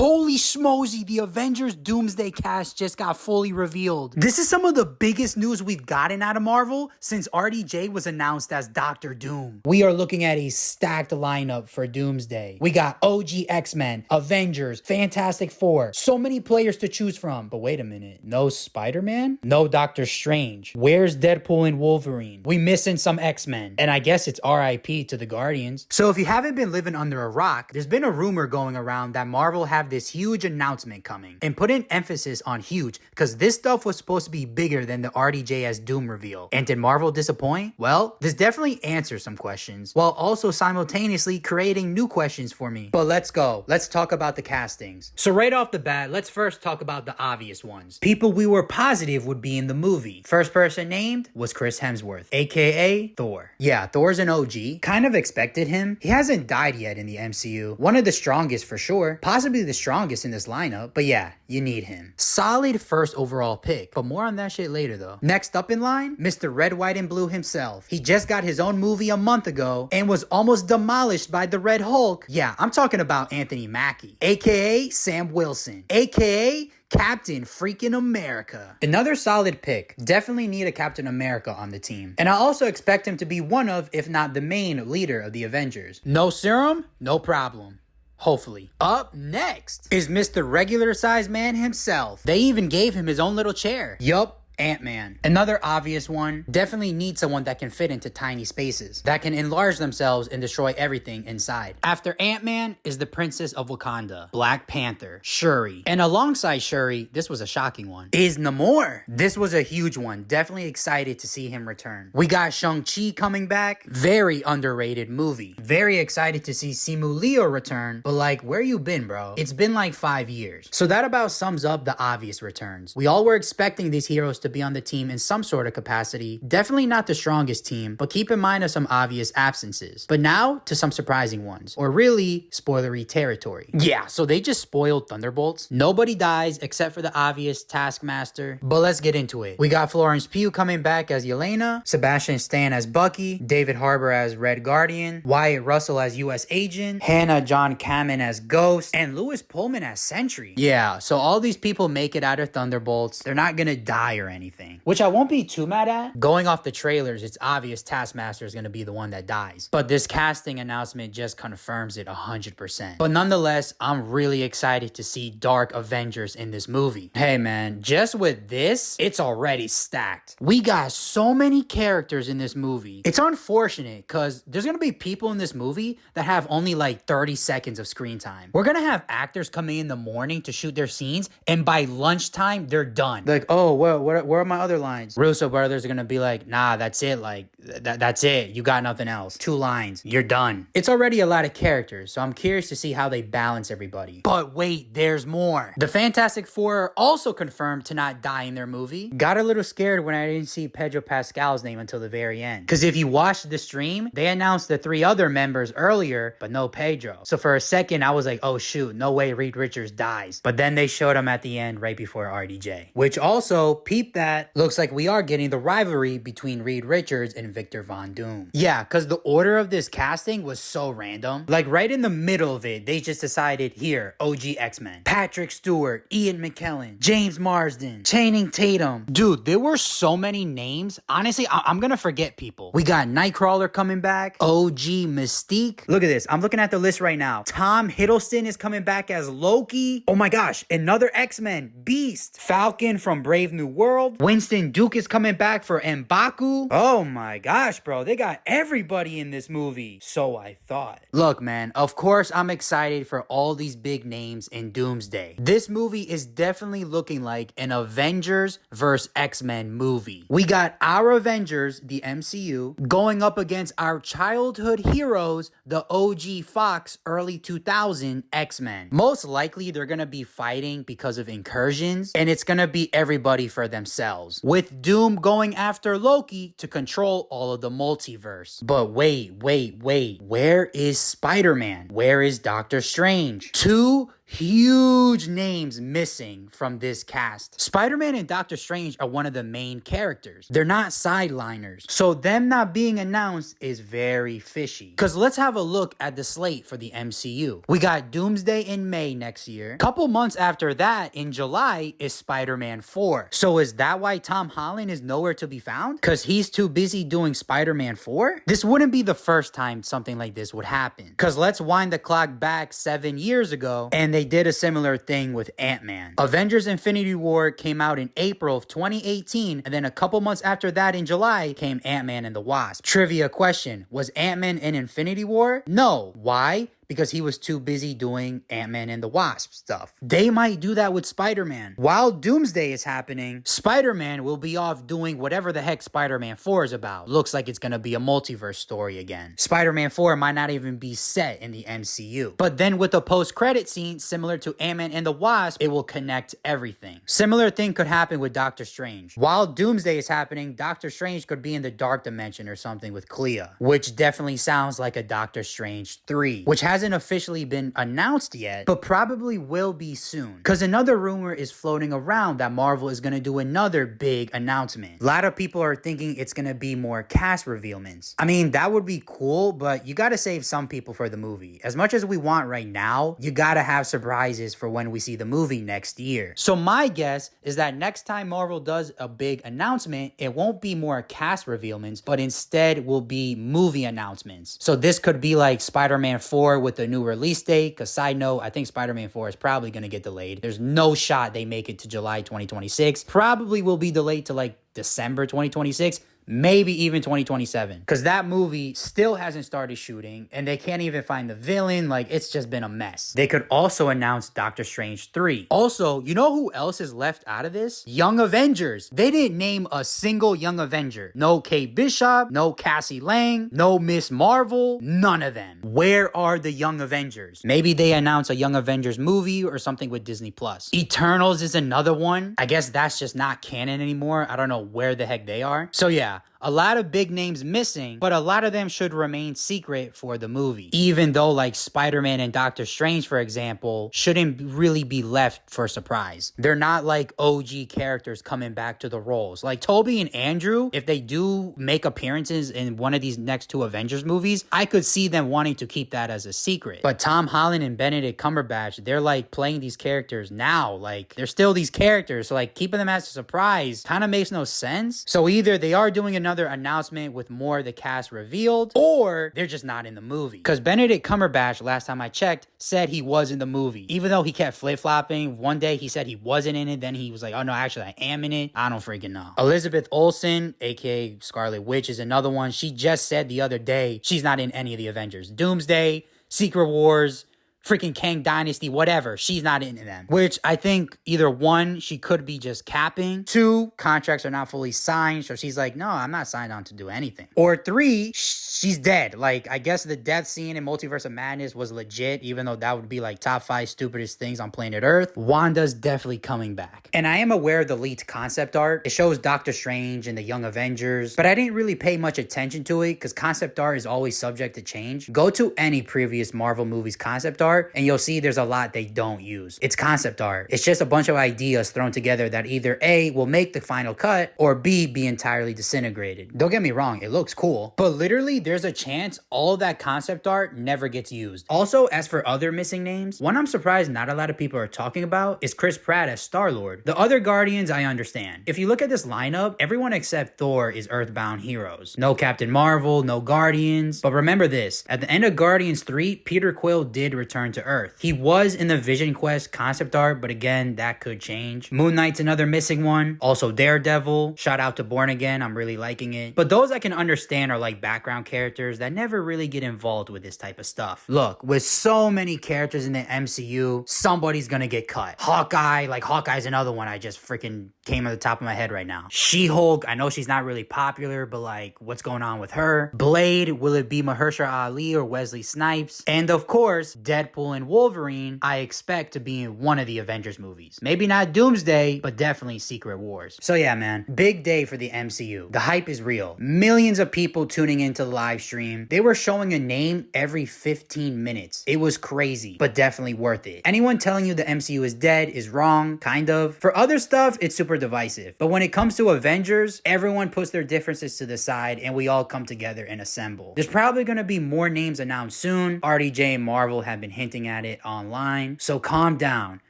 Holy schmozy, the Avengers Doomsday cast just got fully revealed. This is some of the biggest news we've gotten out of Marvel since RDJ was announced as Doctor Doom. We are looking at a stacked lineup for Doomsday. We got OG X-Men, Avengers, Fantastic Four, so many players to choose from. But wait a minute, no Spider-Man? No Doctor Strange. Where's Deadpool and Wolverine? We missing some X-Men. And I guess it's RIP to the Guardians. So if you haven't been living under a rock, there's been a rumor going around that Marvel have this huge announcement coming. And put an emphasis on huge, because this stuff was supposed to be bigger than the RDJ as Doom reveal. And did Marvel disappoint? Well, this definitely answers some questions, while also simultaneously creating new questions for me. But let's go. Let's talk about the castings. So right off the bat, let's first talk about the obvious ones. People we were positive would be in the movie. First person named was Chris Hemsworth, aka Thor. Yeah, Thor's an OG. Kind of expected him. He hasn't died yet in the MCU. One of the strongest for sure. Possibly the strongest in this lineup. But yeah, you need him. Solid first overall pick. But more on that shit later though. Next up in line, Mr. Red, White, and Blue himself. He just got his own movie a month ago and was almost demolished by the Red Hulk. Yeah, I'm talking about Anthony Mackie, aka Sam Wilson, aka Captain freaking America. Another solid pick. Definitely need a Captain America on the team. And I also expect him to be one of, if not the main leader of the Avengers. No serum? No problem. Hopefully. Up next is Mr. Regular Size Man himself. They even gave him his own little chair. Yup. Ant-Man. Another obvious one. Definitely need someone that can fit into tiny spaces, that can enlarge themselves and destroy everything inside. After Ant-Man is the Princess of Wakanda, Black Panther, Shuri. And alongside Shuri, this was a shocking one, is Namor. This was a huge one. Definitely excited to see him return. We got Shang-Chi coming back. Very underrated movie. Very excited to see Simu Liu return. But like, where you been, bro? It's been like 5 years. So that about sums up the obvious returns. We all were expecting these heroes to be on the team in some sort of capacity. Definitely not the strongest team, but keep in mind of some obvious absences. But now to some surprising ones, or really spoilery territory. Yeah, so they just spoiled Thunderbolts. Nobody dies except for the obvious Taskmaster. But let's get into it. We got Florence Pugh coming back as Yelena, Sebastian Stan as Bucky, David Harbour as Red Guardian, Wyatt Russell as US Agent, Hannah John Kamen as Ghost, and Louis Pullman as Sentry. Yeah, so all these people make it out of Thunderbolts. They're not gonna die or anything, which I won't be too mad at. Going off the trailers, it's obvious Taskmaster is going to be the one that dies. But this casting announcement just confirms it 100%. But nonetheless, I'm really excited to see Dark Avengers in this movie. Hey man, just with this, it's already stacked. We got so many characters in this movie. It's unfortunate because there's going to be people in this movie that have only like 30 seconds of screen time. We're going to have actors coming in the morning to shoot their scenes, and by lunchtime, they're done. Like, oh, well, where are my other lines? Russo brothers are gonna be like, nah, that's it. Like, that's it. You got nothing else. 2 lines. You're done. It's already a lot of characters, so I'm curious to see how they balance everybody. But wait, there's more. The Fantastic Four are also confirmed to not die in their movie. Got a little scared when I didn't see Pedro Pascal's name until the very end. Because if you watched the stream, they announced the 3 other members earlier, but no Pedro. So for a second, I was like, oh shoot, no way Reed Richards dies. But then they showed him at the end right before RDJ. Which also, peep that, looks like we are getting the rivalry between Reed Richards and Victor Von Doom. Yeah, because the order of this casting was so random. Like right in the middle of it, they just decided, here, OG X-Men, Patrick Stewart, Ian McKellen, James Marsden, Channing Tatum. Dude, there were so many names. Honestly, I'm gonna forget people. We got Nightcrawler coming back, OG Mystique. Look at this. I'm looking at the list right now. Tom Hiddleston is coming back as Loki. Oh my gosh, another X-Men, Beast, Falcon from Brave New World, Winston Duke is coming back for M'Baku. Oh my gosh, bro. They got everybody in this movie. So I thought. Look, man, of course I'm excited for all these big names in Doomsday. This movie is definitely looking like an Avengers vs. X-Men movie. We got our Avengers, the MCU, going up against our childhood heroes, the OG Fox early 2000 X-Men. Most likely they're gonna be fighting because of incursions, and it's gonna be everybody for themselves, with Doom going after Loki to control all of the multiverse. But wait, where is Spider-Man? Where is Doctor Strange? 2 huge names missing from this cast. Spider-Man and Doctor Strange are one of the main characters. They're not sideliners. So them not being announced is very fishy. Because let's have a look at the slate for the MCU. We got Doomsday in May next year. Couple months after that, in July, is Spider-Man 4. So is that why Tom Holland is nowhere to be found? Because he's too busy doing Spider-Man 4? This wouldn't be the first time something like this would happen. Because let's wind the clock back 7 years ago, and they did a similar thing with Ant-Man. Avengers Infinity War came out in April of 2018, and then a couple months after that in July came Ant-Man and the Wasp. Trivia question, was Ant-Man in Infinity War? No. Why? Because he was too busy doing Ant-Man and the Wasp stuff. They might do that with Spider-Man. While Doomsday is happening, Spider-Man will be off doing whatever the heck Spider-Man 4 is about. Looks like it's gonna be a multiverse story again. Spider-Man 4 might not even be set in the MCU. But then with the post-credit scene, similar to Ant-Man and the Wasp, it will connect everything. Similar thing could happen with Doctor Strange. While Doomsday is happening, Doctor Strange could be in the Dark Dimension or something with Clea, which definitely sounds like a Doctor Strange 3, which hasn't officially been announced yet, but probably will be soon. Because another rumor is floating around that Marvel is going to do another big announcement. A lot of people are thinking it's going to be more cast revealments. I mean, that would be cool, but you got to save some people for the movie. As much as we want right now, you got to have surprises for when we see the movie next year. So my guess is that next time Marvel does a big announcement, it won't be more cast revealments, but instead will be movie announcements. So this could be like Spider-Man 4 with the new release date, because side note, I think Spider-Man 4 is probably going to get delayed. There's no shot they make it to July 2026. Probably will be delayed to like December 2026. Maybe even 2027, because that movie still hasn't started shooting and they can't even find the villain. Like, it's just been a mess. They could also announce Doctor Strange 3. Also, you know who else is left out of this? Young Avengers. They didn't name a single Young Avenger. No Kate Bishop, no Cassie Lang, no Miss Marvel, none of them. Where are the Young Avengers? Maybe they announce a Young Avengers movie or something with Disney Plus. Eternals is another one. I guess that's just not canon anymore. I don't know where the heck they are. So yeah, a lot of big names missing, but a lot of them should remain secret for the movie. Even though like Spider-Man and Doctor Strange, for example, shouldn't really be left for surprise. They're not like OG characters coming back to the roles. Like Toby and Andrew, if they do make appearances in one of these next two Avengers movies, I could see them wanting to keep that as a secret. But Tom Holland and Benedict Cumberbatch, they're like playing these characters now. Like, they're still these characters, so like keeping them as a surprise kind of makes no sense. So either they are doing another announcement with more of the cast revealed, or they're just not in the movie. Because Benedict Cumberbatch, last time I checked, said he was in the movie. Even though he kept flip-flopping, one day he said he wasn't in it, then he was like, oh no, actually I am in it. I don't freaking know. Elizabeth Olsen, aka Scarlet Witch, is another one. She just said the other day she's not in any of the Avengers. Doomsday, Secret Wars, freaking Kang Dynasty, whatever. She's not into them. Which I think either one, she could be just capping. Two, contracts are not fully signed. So she's like, no, I'm not signed on to do anything. Or three, she's dead. Like, I guess the death scene in Multiverse of Madness was legit, even though that would be like top 5 stupidest things on planet Earth. Wanda's definitely coming back. And I am aware of the leaked concept art. It shows Doctor Strange and the Young Avengers, but I didn't really pay much attention to it because concept art is always subject to change. Go to any previous Marvel movies concept art and you'll see there's a lot they don't use. It's concept art. It's just a bunch of ideas thrown together that either A, will make the final cut, or B, be entirely disintegrated. Don't get me wrong, it looks cool, but literally there's a chance all of that concept art never gets used. Also, as for other missing names, one I'm surprised not a lot of people are talking about is Chris Pratt as Star-Lord. The other Guardians I understand. If you look at this lineup, everyone except Thor is Earthbound heroes. No Captain Marvel, no Guardians, but remember this, at the end of Guardians 3, Peter Quill did return to Earth. He was in the Vision Quest concept art, but again, that could change. Moon Knight's another missing one. Also Daredevil. Shout out to Born Again. I'm really liking it. But those I can understand are like background characters that never really get involved with this type of stuff. Look, with so many characters in the MCU, somebody's gonna get cut. Hawkeye, like Hawkeye's another one I just freaking came on the top of my head right now. She-Hulk, I know she's not really popular, but like, what's going on with her? Blade, will it be Mahershala Ali or Wesley Snipes? And of course, Deadpool Deadpool and Wolverine, I expect to be in one of the Avengers movies. Maybe not Doomsday, but definitely Secret Wars. So yeah, man, big day for the MCU. The hype is real. Millions of people tuning into the live stream. They were showing a name every 15 minutes. It was crazy, but definitely worth it. Anyone telling you the MCU is dead is wrong, kind of. For other stuff, it's super divisive. But when it comes to Avengers, everyone puts their differences to the side and we all come together and assemble. There's probably going to be more names announced soon. RDJ and Marvel have been hinting at it online. So calm down.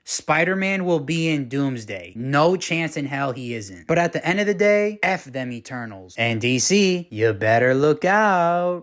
Spider-Man will be in Doomsday. No chance in hell he isn't. But at the end of the day, F them Eternals. And DC, you better look out.